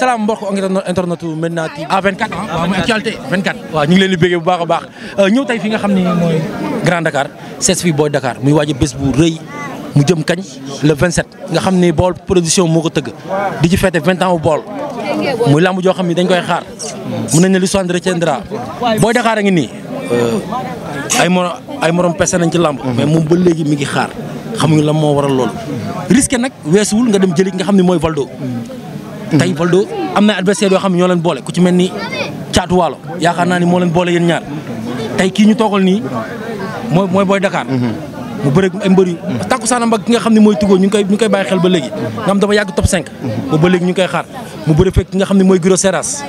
salaam mbokk internet Médina TV A24 waaw mooy actualité 24 waaw ñu ngi leen di bëggee bu baax a baax ñëw tey fi nga xam ne mooy Grand Dakar sees fi Boy Dakar muy waaj a bés bu rëy mu jëm kañ le 27 nga xam ni Baol production moo ko tëgg di ci fête 20 ans bu Baol muy lamb joo xam ni dañ koy xaar mën nañ ne l'histoire retiendra Boy Dakar a ngi nii ay morom pese nañ ci lamb mais moom ba léegi mi ngi xaar xamuñu lan moo waral loolu risque nag weesuwul nga dem jëli nga xam ne mooy Valdo tey Valdo am na adversaire yoo xam ne ñoo leen boole ku ci mel ni Caatu Waalo yaakaar naa ni moo leen boole yéen ñaar tey kii ñu toogal nii mooy Boy Dakar mu bëre ay mbër yu takkusaanam ak ki nga xam ne mooy Tigo ñu ngi koy bàyyi xel ba léegi nga xam dafa yàgg top 5 ba léegi ñu ngi koy xaar mu bëre fekk ki nga xam ne mooy Giro Seras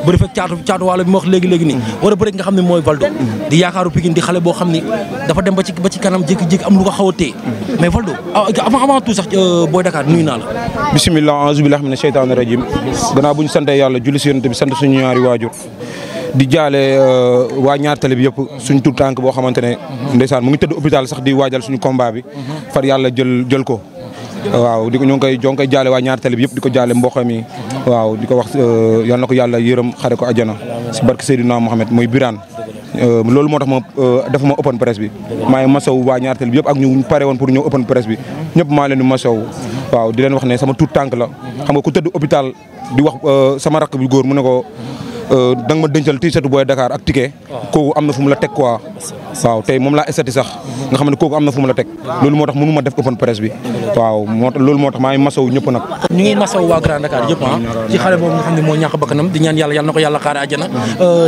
bëre fekk caatu Waalo bi ma wax léegi nii war a bëre nga xam ne mooy Valdo di yaakaaru Pikine di xale boo xam ni dafa dem ba ci kanam jékki-jékki am lu ko xaw a téye mais Valdo avant tout sax Boy Dakar nuyu naa la bismillah a'uuzu billahi mina sheytaani rajim gannaaw bu ñu sante yàlla julli si yonent bi sant suñu ñaari waajur di jaale waa ñaar tali bi yëpp suñ tout tànk boo xamante ne ndeysaan mu ngi tëdd hôpital sax di waajal suñu combat bi far yàlla jël ko waaw di ko ñoo ngi koy jaale waa ñaar tali bi yëpp di ko jaale mboqam yi waaw di ko wax yal na ko yàlla yërëm xare ko ajana si barke Seydina Mohamed muy Birane loolu moo tax ma dafa ma open presse bi maa ngi masaw waa ñaar tali bi yëpp ak ñu pare woon pour ñëw open presse bi ñëpp maa leen di masaw waaw di leen wax ne sama tout tànk la xam nga ku tëdd hôpital di wax sama rakk bi góor mu ne ko da nga ma dencal t-shirt Boy Dakar ak ticket kooku am na fu mu la teg quoi waaw tey moom laa estati sax nga xam ne kooku am na fu mu la teg loolu moo tax mënu ma def open presse bi waaw loolu moo tax maa ngi masaw ñëpp nag ñu ngi masaw waa Grand Dakar yëpp ci xale boobu nga xam ne moo ñàkk bakkanam di ñaan yàlla na ko yàlla xaare àjjana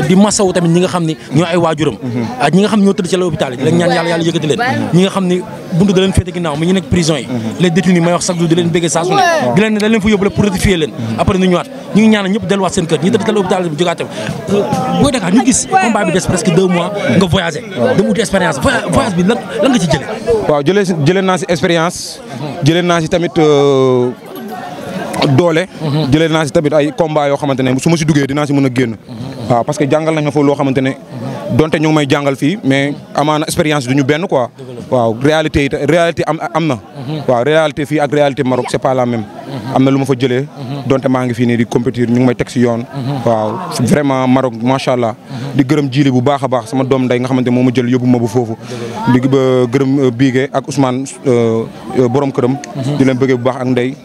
di masaw tamit ñi nga xam ne ñoo ay waajuram ak ñi nga xam ne ñoo tëdd ci l'hôpital yi di leen ñaan yàlla yëkkati leen ñi nga xam ne buntu da leen féete ginnaaw mais ñu nekk prison yi les détenus may wax chaque jour di leen béggee saa su ne di leen ne da leen fa yóbbu pour rectifier leen après ñu ñëwaat ñu ngi ñaanal ñëpp delluwaat seen kër ñi tëdd ci l'hôpital bi jógaat Boy Dakar ñu gis combat bi des presque 2 mois nga voyagé dem uti expérience voyage bi lan nga ci jëlee waaw jëlee naa si expérience jëlee naa si tamit doole jëlee naa si tamit ay combat yoo xamante ne su ma si duggee dinaa si mën a génn waaw parce que jàngal nañ ma foofu loo xamante ne donte ñu ngi may jàngal fii mais amaana expérience du ñu benn quoi waaw réalité am na waaw réalité fii ak réalité Maroc c'est pas la même am na lu ma fa jëlee donte maa ngi fii nii di compétir ñu ngi may teg si yoon waaw vraiment Maroc macha allah di gërëm jiili bu baax a baax sama doom nday nga xamante moo ma jël yóbbu ma bu foofu di gërëm Bigué ak Ousmane borom këram di leen bëggee bu baax ak ndey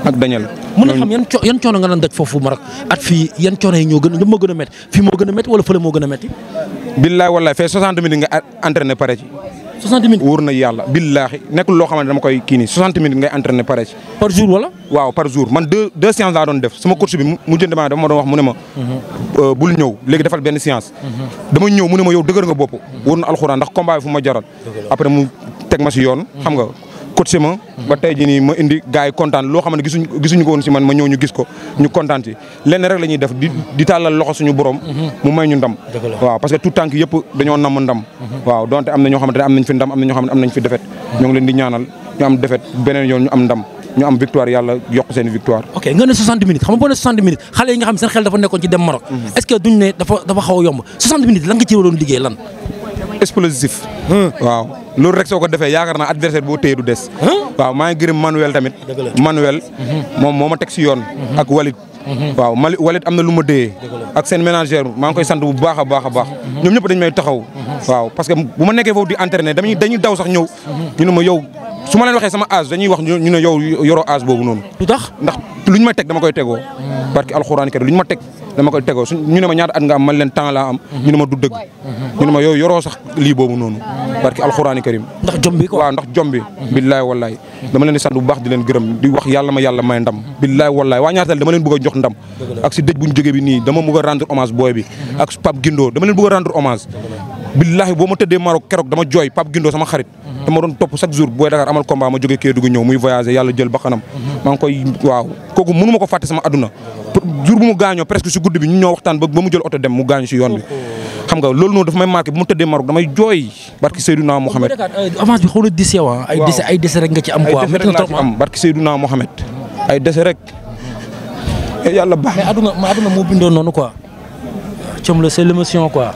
ak Daniel mën na xam yan coono nga doon daj foofu Maroc at fii yan coono yi ñoo gën a métti fii moo gën a métti wala fële moo gën a métti billaay wallaay fee 60 minutes nga entraîné pare ci 60 minutes wóor na yàlla billaahi nekkul loo xamante dama koy kii nii 60 minutes ngay entraîné pare ci par jour wala waaw par jour man deux séances laa doon def sama coach bi mu jënd dafa ma doon wax mu ne ma bul ñëw léegi defal benn séance dama ñëw mu ne ma yow dëgër nga bopp wóor na alxuraan ndax combat bi fu ma jaral après mu teg ma si yoon xam nga coach ma ba tey jii nii ma indi gars yi kontaan loo xam ne gisuñu ko woon si man ma ñëw ñu gis ko ñu kontaan ci lenn rek la ñuy def di tàllal loxo suñu borom mu may ñu ndam waaw parce que tout tànk yëpp dañoo namm ndam waaw donte am na ñoo xamante ne am nañ fi ndam am na ñoo xam ne am nañ fi défaite ñoo ngi leen di ñaanal ñu am défaite beneen yoon ñu am ndam ñu am victoire yàlla yokk seen victoire ok nga ne 60 minutes xam nga boo ne 60 minutes xale yi nga xam ne seen xel dafa nekkoon ci dem Maroc est-ce que duñ ne dafa xaw a yomb 60 minutes lan nga ci waroon liggéey lan explosif waaw loolu rek soo ko defee yaakaar naa adversaire boo téye du des waaw maa ngi gërëm Manuel tamit Manuel moom moo ma teg si yoon ak Walid waaw Walid am na lu ma déyee ak seen ménagère maa ngi koy sant bu baax a baax a baax ñoom ñëpp dañ may taxaw waaw parce que bu ma nekkee foofu di entraîner dañuy daw sax ñëw ñu ne ma yow su ma leen waxee sama âge dañuy wax ñu ne yow yoroo âge boobu noonu lu tax ndax lu ñu ma teg dama koy tegoo parce que alxuraan kër lu ñu ma teg dama koy tegoo ñu ne ma ñaata at nga am man leen temps laa am ñu ne ma du dëgg ñu ne ma yow yoroo sax lii boobu noonu parce que alxuraani karim ndax jom bi quoi waaw ndax jom bi billaay wallaay dama leen di sant bu baax di leen gërëm di wax yàlla may ndam billaay wallaay waa ñaartal dama leen bëgg a jox ndam ak si dëj bu ñu jógee bi nii dama bëgg a rendre hommage booy bi ak Pape Guindo dama leen bëgg a rendre hommage billahi boo ma tëddee Maroc keroog dama jooy Pape Guindo sama xarit dama doon topp chaque jour Boy Dakar amal combat ma jógee Kédougou ñëw muy voyager yàlla jël ba xanam maa ngi koy waaw kooku mënu ma ko fàtte sama adduna jour bu mu gaañoo presque si guddi bi ñu ñoo waxtaan ba mu jël oto dem mu gaañu si yoon bi xam nga loolu noonu dafa may marqué bu ma tëddee Maroc damay jooy barki Seydouna Mohamed avance bi xaw na dese wa ay dese rek nga ci am quoi métti na trop am barki Seydouna Mohamed ay dese rek yàlla baax mais adduna moo bindoo noonu quoi comme la c'est l'émotion quoi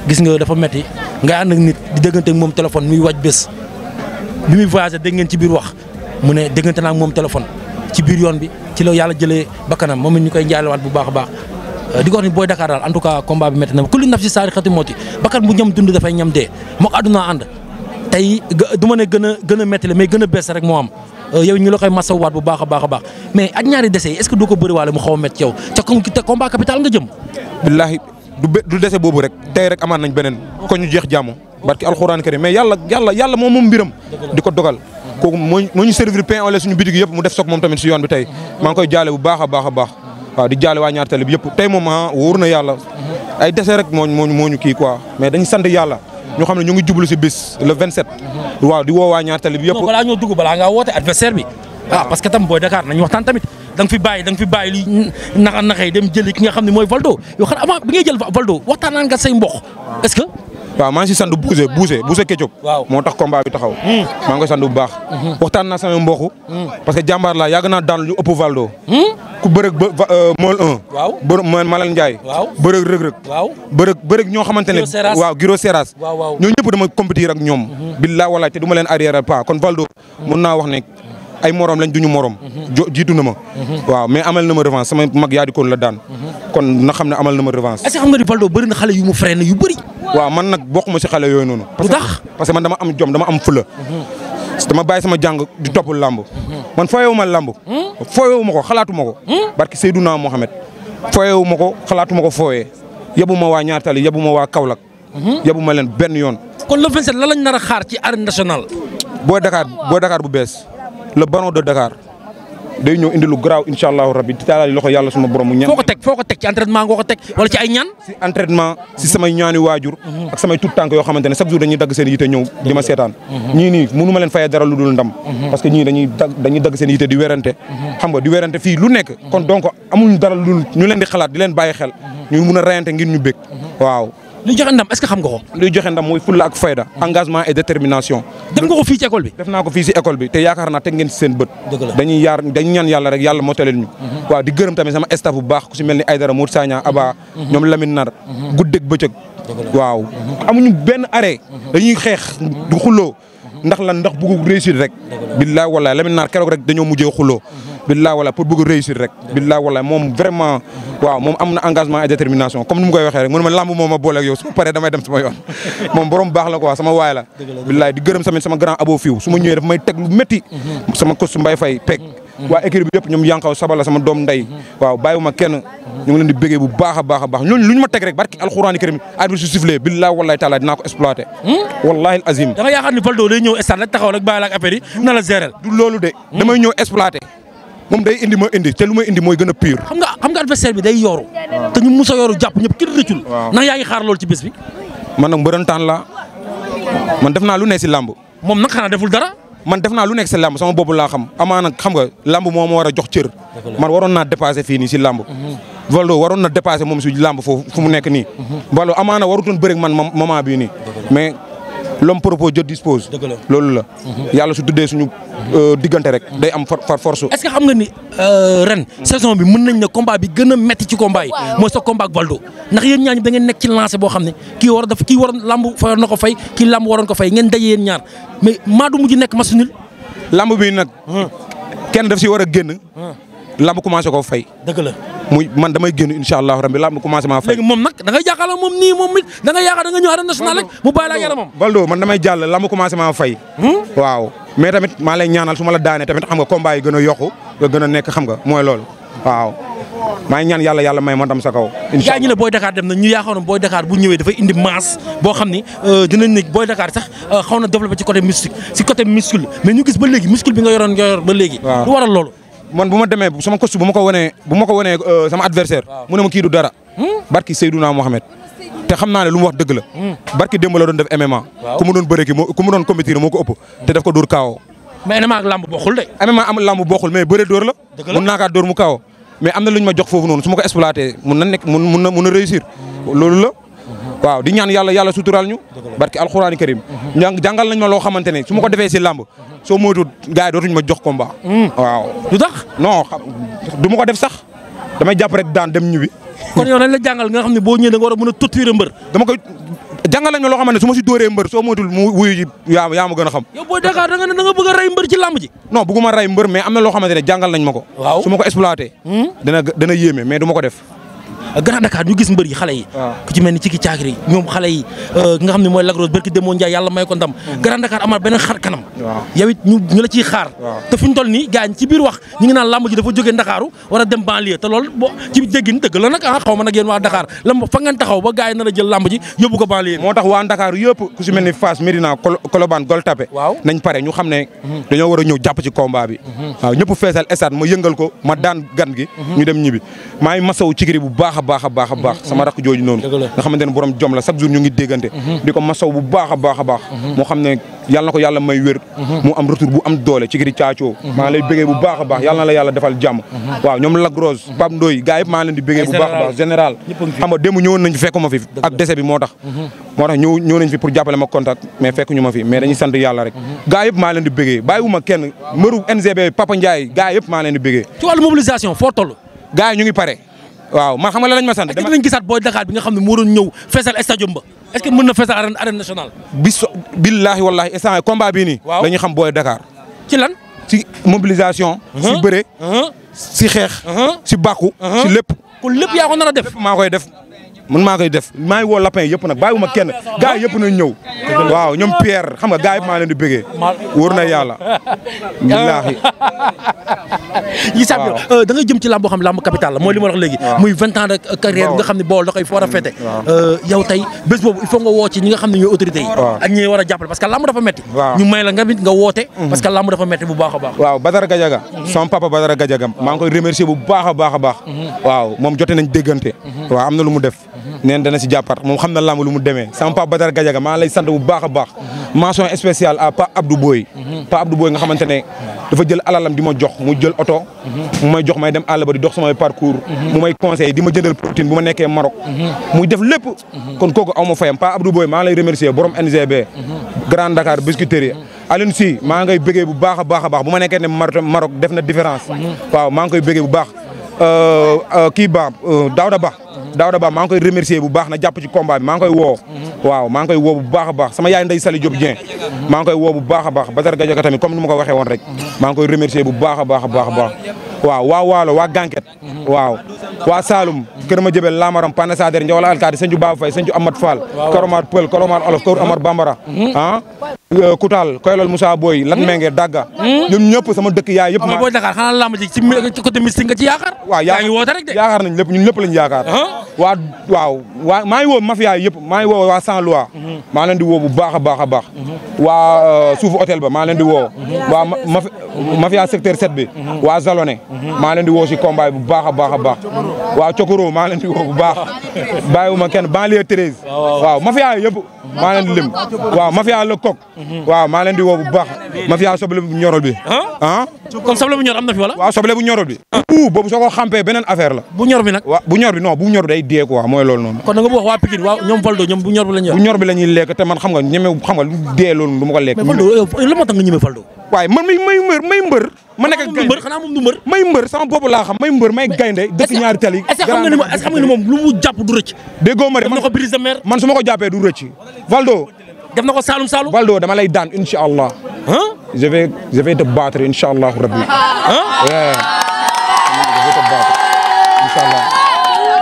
gis nga dafa metti nga ànd ak nit di déggante ak moom téléphone muy wàcc bés bi muy voyagé dégg ngeen ci biir wax mu ne déggante naa ak moom téléphone ci biir yoon bi ci la yàlla jëlee bakkanam moom it ñu koy njaalewaat bu baax a baax di ko wax ni Boy Dakar daal en tout cas combat bi métti na kulli nafsi saariqatin mawti bakkan bu ñam dund dafay ñam dee mook àdduna ànd tey du ma ne gën a métti la mais gën a bees rek moo am yow ñu la koy masawaat bu baax a baax a baax mais ak ñaari dese yi est-ce que doo ko bëriwaale mu xaw a métti yow te combat capital nga jëm. billahi du dese boobu rek tey rek amaat nañ beneen ko ñu jeex jàmm barki alxuraan karim mais yàlla moom mbiram di ko dogal kooku moo ñu servir pain au lait suñu bitig yëpp mu def soog moom tamit si yoon bi tey maa ngi koy jaale bu baax a baax a baax waaw di jaale waa ñaar tali bi yëpp tey moom wóor na yàlla ay dese rek moo ñu kii quoi mais dañu sant yàlla ñu xam ne ñu ngi jublu si bis le 27 waaw di woo waa ñaar tali bi yëpp balaa ñoo dugg balaa ngaa woote adversaire bi parce que tam Boy Dakar nañu waxtaan tamit da nga fi bàyyi li naxay dem jëli ki nga xam ne mooy Valdo yow xam avant bi ngay jël Valdo waxtaan nga say mboq est-ce que waaw maa ngi si sant Bousse Ketchup moo tax combat bi taxaw maa ngi koy sant bu baax waxtaan naa sama mbokk parce que jàmbaar laa yàgg naa daan lu ëpp Valdo ku bërëg mool 1 bërëg Malal Ndiaye bërëg rëg-rëg bërëg ñoo xamante ne waaw Giro Seras ñoo ñëpp dama compétir ak ñoom billaa walaay te du ma leen arrière pas kon Valdo mun naa wax ne ay morom lañ duñu morom jiitu na ma waaw mais amal na ma revanche sama mag yaa di koon la daan kon na xam ne amal na ma revanche est-ce que xam nga ni Valdo bëri na xale yu mu freiné yu bëri waaw man nag bokkuma si xale yooyu noonu parce que man dama am jom dama am fula dama bàyyi sama jàng di topp lamb man fooyewu ma lamb fooyewu ma ko xalaatu ma ko barki Seydouna Mohamed fooyewu ma ko xalaatu ma ko fooyee yabu ma waa Ñaar Tali yabu ma waa Kaolack yabu ma leen benn yoon kon le 27 lan lañ nar a xaar ci arène nationale Boy Dakar bu bees le baron de Dakar day ñëw indi lu garaaw incha allahu rabbi di taalaali loxo yàlla suma borom mu ñaan. foo ko teg ci entraînement nga ko teg wala ci ay ñaan. si entraînement si samay ñaani waajur. ak samay tout tànk yoo xamante ne chaque jour dañuy dagg seen yite ñëw di ma seetaan. ñii nii mënu ma leen fayee dara lu dul ndam. parce que ñii dañuy dagg seen yite di werante. xam nga di werante fii lu nekk. kon donc amuñu dara lu dul ñu leen di xalaat di leen bàyyi xel. ñu mun a rayante ngir ñu bég waaw. li joxe ndam est-ce que xam nga ko. li joxe ndam mooy fulla ak fayda engagement et détermination. def nga ko fii ci école bi. def naa ko fii si école bi te yaakaar naa teg ngeen si seen bët. dañuy ñaan yàlla rek yàlla motaleel ñu. waaw di gërëm tamit sama staff bu baax ku si mel ni Aydara Mour Sagna Aba. ñoom Lamine Nar. guddeeg bëccëg. waaw amuñu benn arrêt. dañuy xeex du xulloo ndax bëgg réussir rek. billaay wallaay Lamine Nar keroog rek dañoo mujjee xulloo. billaay wallaay pour bëgg réussir rek. billaay wallaay moom vraiment waaw moom am na engagement et détermination comme ni mu koy waxee rek mu ne ma lamb moo ma boole ak yow su ma paree damay dem sama yoon moom borom baax la quoi sama waay la. billaay di gërëm tamit sama grand abo fiw su ma ñëwee dafa may teg lu métti. sama coach Mbaye Faye pek waa équipe bi yëpp ñoom Yankaw Sabala sama doom ndey waaw bàyyiwuma kenn ñu ngi leen di bëggee bu baax a baax a baax ñooñu lu ñu ma teg rek barki alxuraani karim arbitre su sifflé billaay wallahi taala dinaa ko exploité. wallahi azim. da nga yaakaar ni Valdo day ñëw stade rek taxaw rek bàyyi la ak affaire yi na la gérer. du loolu de. damay ñëw exploité. moom day indi ma indi te lu may indi mooy gën a pire. xam nga adversaire bi day yooru. te ñu mus a yooru jàpp ñëpp kenn rëccul. waaw ndax yaa ngi xaar loolu ci bés bi. man nag mbërëntaan la man def naa lu ne si làmb. moom nag xanaa deful dara. man def naa lu nekk si làmb sama bopp laa xam amaana xam nga làmb moo ma war a jox cër. man waroon naa dépassé fii nii si làmb. Valdo waroon na dépassé moom si làmb foofu fu mu nekk nii. Valdo amaana warutoon bëri man moment bii nii mais. l'homme propose Dieu dispose. loolu la. yàlla su tuddee suñu diggante rek day am far force. est-ce que xam nga ni ren saison bi mën nañ ne combat bi gën a metti ci combat yi mooy sa combat ak Valdo ndax yéen ñaar ñi da ngeen nekk ci lancé boo xam ne kii waroon lamb fayoon na ko fay kii lamb waroon ko fay ngeen daje yéen ñaar mais maa du mujj nekk match nul. lamb bi nag. kenn daf si war a génn. lamb commencé koo fay. dëgg la. muy man damay génn incha allah rabbi lamb commencé maa fay. léegi moom nag da ngay jàkkaarloo moom nii moom it da nga yaakaar da nga ñëw arène nationale rek mu bàyyi la yaramam. Valdo man damay jàll lamb commencé maa fay. waaw mais tamit maa lay ñaanal su ma la daanee tamit xam nga combat yi gën a yokku nga gën a nekk xam nga mooy loolu waaw. maa ngi ñaan yàlla may ma ndam sa kaw. incha allah ñu ne Boy Dakar dem na ñu yaakaaroon Boy Dakar bu ñëwee dafay indi masse boo xam ni dinañ ne Boy Dakar sax xaw na développé ci côté mystique ci côté muscle mais ñu gis ba léegi muscle bi nga yor ba léegi. waaw lu waral loolu. man bu ma demee sama coach bu ma ko wanee sama adversaire mu ne ma kii du dara. barki Seydouna Mohamed te xam naa ne lu mu wax dëgg la. barki démb la doon def MMA. ku mu doon bëre ki ku mu doon compétir moo ko ëpp te daf ko dóor kaawoo. mais MMA ak lamb bokkul de. MMA am lamb bokkul mais bëre dóor la. mun naa kaa dóor mu kaawoo mais am na lu ñu ma jox foofu noonu su ma ko exploité mun na nekk mun na réussir loolu la. waaw di ñaan yàlla suturaal ñu. barki alxuraani karim jàngal nañ ma loo xamante ne su ma ko defee si lamb soo moytuwul gars yi dootuñu ma jox combat. waaw lu tax. non du ma ko def sax damay jàpp rek daan dem ñibbi. kon yow nañ la jàngal nga xam ne boo ñëwee da nga war a mën a torturer mbër. dama koy jàngal nañ ma loo xamante ne su ma si dóoree mbër soo moytul mu wuyu ji yaa ma gën a xam. yow Boy Dakar da nga bëgg a rey mbër ci làmb ji. non bëgguma rey mbër mais am na loo xamante ne jàngal nañ ma ko. waaw su ma ko exploité. dana yéeme mais du ma ko def. Grand Dakar ñu gis mbër yi xale yi. ku ci mel ni Ciki Caakiri ñoom xale yi nga xam ne mooy Lac Rose barki Demba Ndiaye yàlla may ko ndam. Grand Dakar amaat beneen xar kanam. yow it ñu la ciy xaar. te fu ñu toll nii gaañ ci biir wax ñu ngi naan lamb ji dafa jógee Ndakaaru war a dem banlieue te loolu boo ci déggin dëgg la nag xaw ma nag yéen waa Dakar lam fa ngeen taxaw ba gars yi nar a jël lamb ji yóbbu ko banlieue. moo tax waa Dakar yëpp ku si mel ni Fass Médina Colobane Gueule Tapée. nañ pare ñu xam ne dañoo war a ñëw jàpp ci combat bi. waaw ñëpp feesal stade ma yëngal ko ma daan gan gi. ñu dem ñibbi maa ngi masawu Cikiri bu baax a baax sama rakk jooju noonu nga xamante ne borom jom la chaque jour ñu ngi déggante di ko masaw bu baax a baax moo xam ne yàlla na ko yàlla may wér mu am retour bu am doole Cikiri caacoo maa ngi lay bëggee bu baax a baax yàlla na la yàlla defal jàmm waaw ñoom Lac Rose Pape Ndoye gars yëpp maa leen di bëggee bu baax a baax général xam nga démb ñëwoon nañ fi fekku ma fi ak décès bi moo tax ñëw nañ fi pour jàppale ma contact mais fekku ñu ma fi mais dañuy sant yàlla rek gars yëpp maa leen di bëggee bàyyiwuma kenn mbëru NGB Papa Ndiaye gars yëpp maa leen di bëggee ci wàllu mobilisation foo toll gars yi ñu ngi pare waaw man xam nga la lañ ma sant. dama nañ gisaat Boy Dakar bi nga xam ne moo doon ñëw feesal stadium ba est-ce que mën na feesal arène nationale. billaahi wallaahi instant combat bii nii. waaw dañuy xam Boy Dakar. ci lan. ci mobilisation. si bëre. si xeex. si bàkku. si lépp. kon lépp yaa ko nar a def. maa koy def man maa koy def maa ngi woo lapin yëpp nag bàyyiwuma kenn gars yëpp nañ ñëw. waaw ñoom Pierre xam nga gars yëpp maa leen di bëggee. wóor na yàlla. billaahi. yi sàb da nga jëm ci làmb boo xam ne làmb capital la mooy li ma wax léegi muy 20 ans de carrière nga xam ne bool da koy war a fête yow tey bés boobu il faut nga woo ci ñi nga xam ne ñooy autorités yi ak ñi war a jàppale parce que làmb dafa metti ñu may la nga mit nga woote parce que làmb dafa metti bu baax a baax waaw Badara Gadiaga sama papa Badara Gadiaga maa ngi koy remercier bu baax a baax waaw moom jote nañ déggante waaw am na lu mu def neen dana si jàppat moom xam na làmb lu mu demee sama papa Badara Gadiaga maa lay sant bu baax a baax mention spéciale à Pape Abdou Boy nga xamante ne dafa jël alalam di ma jox mu jël oto mu may jox may dem àll ba di dox samay parcours mu may conseil di ma jëndal protéine bu ma nekkee Maroc muy def lépp kon kooku aw ma fayam Pape Abdou Boy maa lay remercier borom NGB Grand Dakar Biscuiterie Alioune Sy maa ngay bëggee bu baax a baax bu ma nekkee ne Maroc def na différence waaw maa ngi koy bëggee bu baax kii ba Daouda Ba maa ngi koy remercier bu baax na jàpp ci combat bi maa ngi koy woo waaw maa ngi koy woo bu baax a baax sama yaay Ndeye Sali Diop Dieng maa ngi koy woo bu baax a baax Badara Gadiaga tamit comme ni ma ko waxee woon rek maa ngi koy remercier bu baax a baax waaw waa Waalo waa Ganket waaw waa Saloum Kër Ma Jëbel Lamaram Pane Sader Ndiawala Alkaati Sëñju Baba Faye Sëñju Amad Fall Koromar Pël Koromar Olof Kër Amar Bambara Koutal Koylol Moussa Boy Lat Mengue Dagga ñoom ñëpp sama dëkk yaay yëpp Boy Dakar xanaa lamb ji ci côté mystique nga ci yaakaar waaw yaa ngi woote rek de yaakaar nañ lépp ñun lépp lañ yaakaar waaw maa ngi woo mafia yëpp maa ngi woo waa Sans Loi maa leen di woo bu baax a baax waa suufu hôtel ba maa leen di woo waa mafia secteur 7 bi waa Zalone maa leen di woo si combat bu baax a baax waa Cokoro maa leen di woo bu baax bàyyiwuma kenn banlieue 13 waaw mafia yëpp maa leen di lim waaw mafia le coq waaw maa leen di woo bu baax mafia soble bu ñorol bi kon soble bu ñor am na fi wala waaw soble bu ñorol bi boobu soo ko xampee beneen affaire la bu ñor bi nag waaw bu ñor bi non bu ñor bi day dee quoi mooy loolu noonu kon da nga wax waa Pikine waa ñoom Valdo ñoom bu ñor bi la ñuy bu ñor bi la ñuy lekk te man xam nga lu dee loolu du ma ko lekk mais Valdo la moo tax nga ñeme Valdo waaye man may mbër ma nekk gaynde xanaa moom du mbër may mbër sama bopp laa xam may mbër may gaynde dëkk ñaari tali est-ce que xam nga ni moom lu mu jàpp du rëcc déggoo ma de man ko brise de mer man su ma ko jàppee du rëcc Valdo def na ko Saloum Valdo dama lay daan incha allah je vais te battre incha allah rabbi je vais te battre incha allah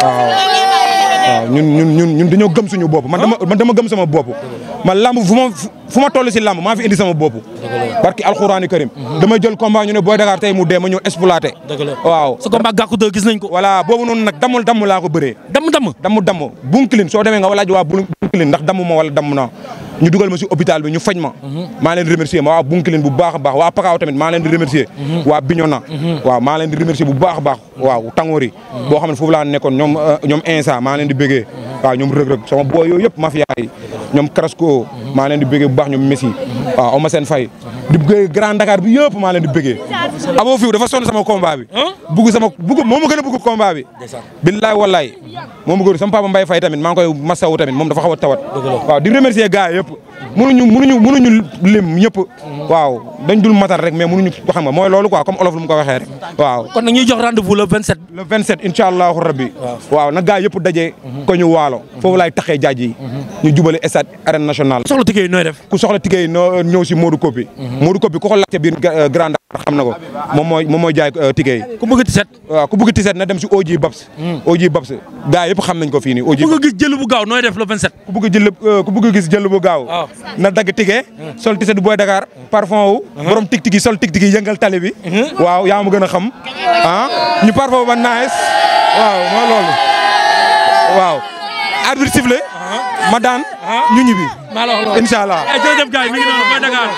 waaw ñun dañoo gëm suñu bopp man dama gëm sama bopp man lamb fu ma toll si lamb maa fi indi sama bopp barki alxuraani karim damay jël combat ñu ne Boy Dakar tey mu dee ma ñëw exploité waaw sa combat gàkku de gis nañ ko voilà boobu noonu nag damm laa ko bëree damm bunkilin soo demee nga laaj waa bunkilin ndax damm ma wala damm naa ñu dugal ma si hôpital bi ñu faj ma maa leen di remercier waa bunkilin bu baax a baax waa Pakaaw tamit maa leen di remercier waa Bignona waaw maa leen di remercier bu baax a baax waaw Tangori boo xam ne foofu laa nekkoon ñoom Insa maa leen di bëggee waaw ñoom rëg-rëg sama booy yooyu yëpp mafia yi ñoom Krasco maa leen di bëggee bu baax ñoom Messi waaw Oma Sène Faye di bëggee Grand Dakar bi yëpp maa leen di bëggee Abo Fiw dafa sonn sama combat bi moo ma gën a bëgg combat bi billaay wallaay moo ma gën sama papa Mbaye Faye tamit maa ngi koy masawu tamit moom dafa xaw a tawat waaw di remercier gars yëpp mënuñu lim ñëpp. waaw dañ dul matal rek mais mënuñu xam nga mooy loolu quoi comme olof lu mu ko waxee rek waaw. kon nag ñuy jox rendez-vous le 27. le 27 incha allahu rabbi. waaw na gaa yëpp daje. ko ñu waalo foofu laay taxee jaaj yi. ñu jubale stade arène nationale. ku soxla ticket yi nooy def. ku soxla ticket yi noo ñëw si Modou Kopi. Modou Kopi ku ko laajte biir Grand Dakar xam na ko moom mooy jaay ticket yi. ku bëgg tiset. waaw ku bëgg tiset na dem si OG Babs. OG Babs gaa yëpp xam nañ ko fii nii. OG ku bëgg gis jël bu gaaw nooy def le 27. ku bëgg gis jël bu gaaw. na dagg ticket. sol tiset Boy Dakar parfum wu. borom tik tik yi sol tik tik yi yëngal tali bi. waaw yaa ma gën a xam. ñu parfum ba nice. waaw mooy loolu. waaw. arbitre sifflé. ma daan ñu ñibbi. maa la wax loolu incha allah. jërëjëf gars yi mi ngi noonu Boy Dakar.